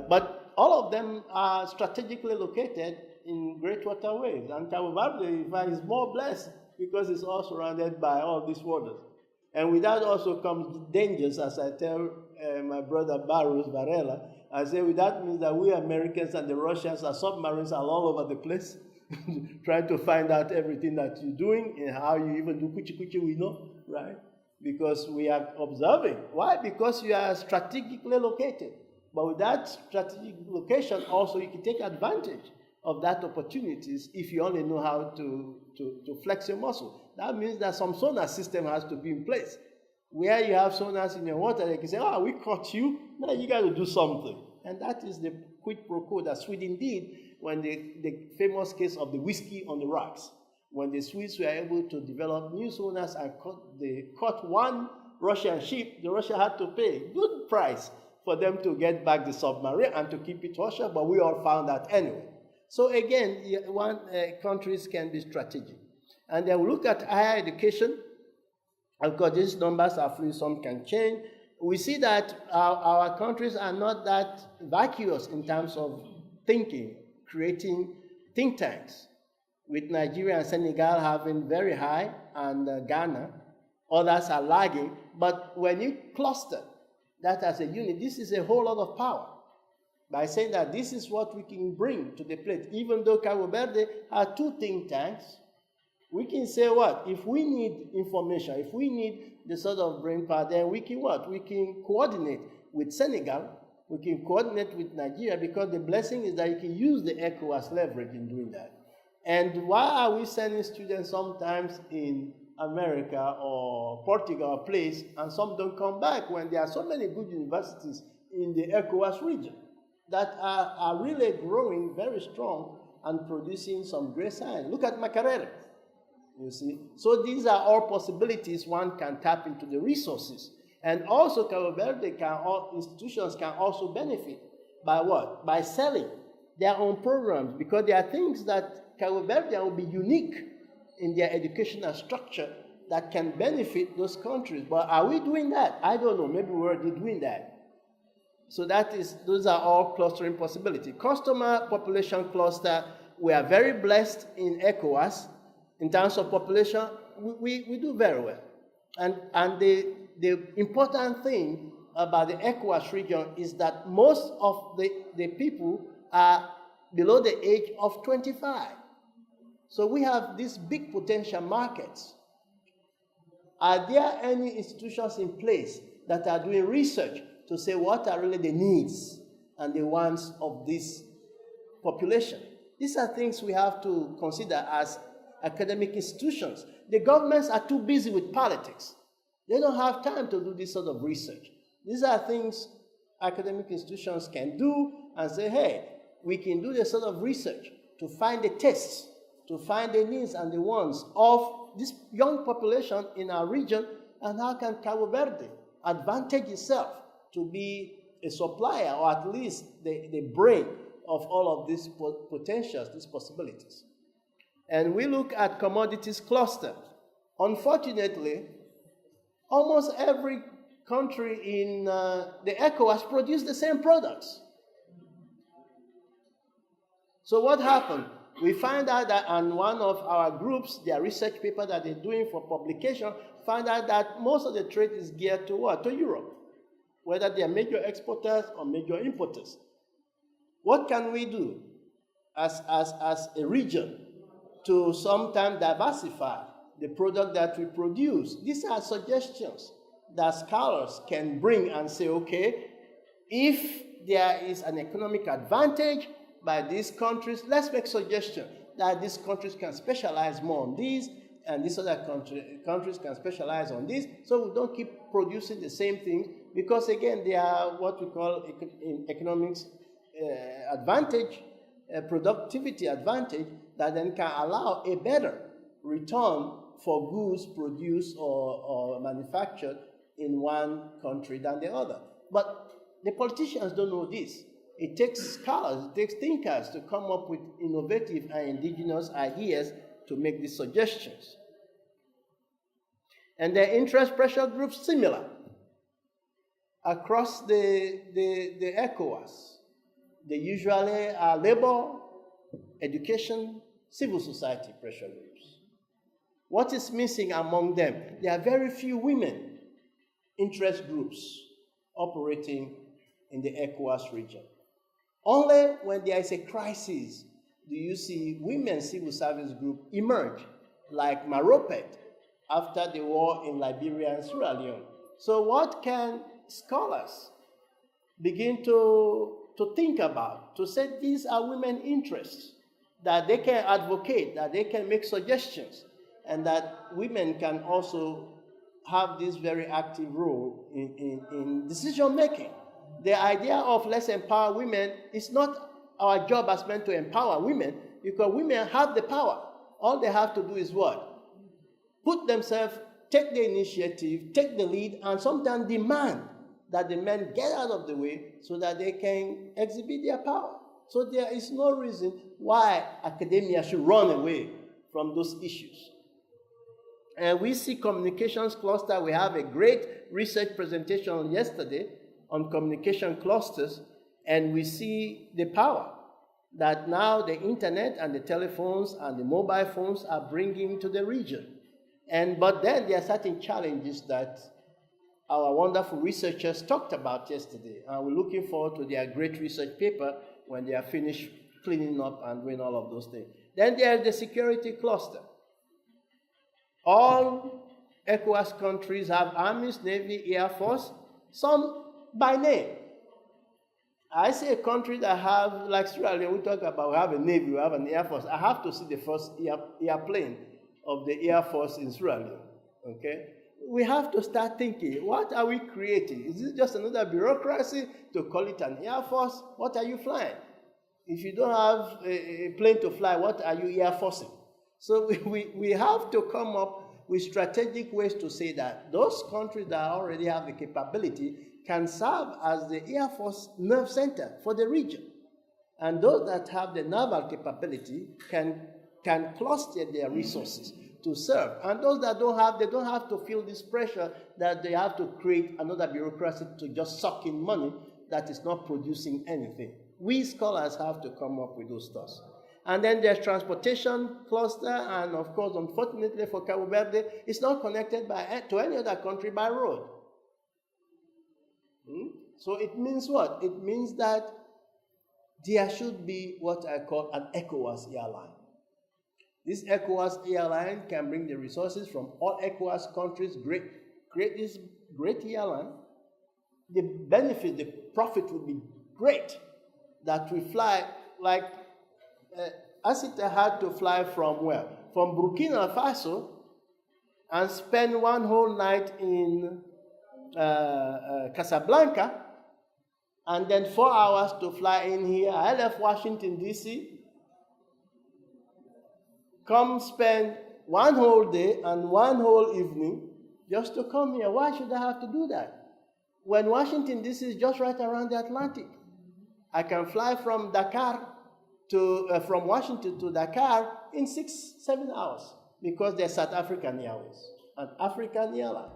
But all of them are strategically located in great waterways. And Cabo Verde, in fact, is more blessed because it's all surrounded by all these waters. And with that also comes dangers, as I tell my brother Barros Varela. I say, with that means that we Americans and the Russians are submarines are all over the place, trying to find out everything that you're doing and how you even do kuchi, we know, right? Because we are observing. Why? Because you are strategically located. But with that strategic location, also you can take advantage of that opportunities if you only know how to flex your muscle. That means that some sonar system has to be in place. Where you have sonars in your water, they can say, we caught you, now you got to do something. And that is the quid pro quo that Sweden did when the famous case of the whiskey on the rocks. When the Swedes were able to develop new sonars and they caught one Russian ship, the Russia had to pay a good price for them to get back the submarine and to keep it Russia, but we all found out anyway. So again, countries can be strategic. And then we look at higher education. Of course, these numbers are fluid, some can change. We see that our countries are not that vacuous in terms of thinking, creating think tanks, with Nigeria and Senegal having very high, and Ghana, others are lagging. But when you cluster that as a unit, this is a whole lot of power. By saying that this is what we can bring to the plate, even though Cabo Verde has 2 think tanks, we can say what? If we need information, if we need the sort of brain power, then we can what? We can coordinate with Senegal, we can coordinate with Nigeria, because the blessing is that you can use the ECOWAS leverage in doing that. And why are we sending students sometimes in America or Portugal or place, and some don't come back when there are so many good universities in the ECOWAS region that are really growing very strong and producing some great science? Look at Makerere. You see, so these are all possibilities one can tap into the resources. And also Cabo Verde institutions can also benefit by what? By selling their own programs, because there are things that Cabo Verde will be unique in their educational structure that can benefit those countries. But are we doing that? I don't know. Maybe we're already doing that. So those are all clustering possibilities. Customer population cluster, we are very blessed in ECOWAS. In terms of population, we do very well. And the important thing about the ECOWAS region is that most of the people are below the age of 25. So we have these big potential markets. Are there any institutions in place that are doing research to say what are really the needs and the wants of this population? These are things we have to consider as academic institutions. The governments are too busy with politics. They don't have time to do this sort of research. These are things academic institutions can do and say, hey, we can do this sort of research to find the tastes, to find the needs and the wants of this young population in our region, and how can Cabo Verde advantage itself to be a supplier, or at least the brain of all of these potentials, these possibilities. And we look at commodities cluster. Unfortunately, almost every country in the ECOWAS produce the same products. So what happened? We find out that on one of our groups, their research paper that they're doing for publication, find out that most of the trade is geared to what? To Europe, whether they are major exporters or major importers. What can we do as a region to sometimes diversify the product that we produce? These are suggestions that scholars can bring and say, okay, if there is an economic advantage by these countries, let's make suggestions that these countries can specialize more on these, and these other countries can specialize on this, so we don't keep producing the same things, because again, they are what we call economics advantage, productivity advantage, that then can allow a better return for goods produced or manufactured in one country than the other. But the politicians don't know this. It takes scholars, it takes thinkers to come up with innovative and indigenous ideas to make these suggestions. And the interest pressure groups similar across the ECOWAS. They usually are labor, education, civil society pressure groups. What is missing among them? There are very few women interest groups operating in the ECOWAS region. Only when there is a crisis do you see women civil service group emerge, like Maropet after the war in Liberia and Sierra Leone. So what can scholars begin to think about, to say these are women interests, that they can advocate, that they can make suggestions, and that women can also have this very active role in decision making. The idea of let's empower women is not our job as men to empower women, because women have the power. All they have to do is what? Put themselves, take the initiative, take the lead, and sometimes demand that the men get out of the way so that they can exhibit their power. So there is no reason why academia should run away from those issues. And we see communications cluster. We have a great research presentation yesterday on communication clusters, and we see the power that now the internet and the telephones and the mobile phones are bringing to the region. But then there are certain challenges that our wonderful researchers talked about yesterday, and we're looking forward to their great research paper when they are finished cleaning up and doing all of those things. Then there's the security cluster. All ECOWAS countries have armies, navy, air force, some by name. I see a country that have, like Sierra Leone, we talk about, we have a navy, we have an air force. I have to see the first airplane of the air force in Sierra Leone, okay? We have to start thinking, what are we creating? Is this just another bureaucracy to call it an air force? What are you flying? If you don't have a plane to fly, what are you air forcing? So we have to come up with strategic ways to say that those countries that already have the capability can serve as the Air Force nerve center for the region. And those that have the naval capability can cluster their resources to serve. And those that don't have, they don't have to feel this pressure that they have to create another bureaucracy to just suck in money that is not producing anything. We scholars have to come up with those stuff. And then there's transportation cluster, and of course, unfortunately for Cabo Verde, it's not connected to any other country by road. So it means what? It means that there should be what I call an ECOWAS airline. This ECOWAS airline can bring the resources from all ECOWAS countries, create this great airline. The benefit, the profit would be great. That we fly, like Asita had to fly from where? From Burkina Faso and spend one whole night in Casablanca, and then 4 hours to fly in here. I left Washington, D.C., come spend one whole day and one whole evening just to come here. Why should I have to do that? When Washington, D.C. is just right around the Atlantic. I can fly from Dakar from Washington to Dakar in 6-7 hours because they're South African Airways, an African airline.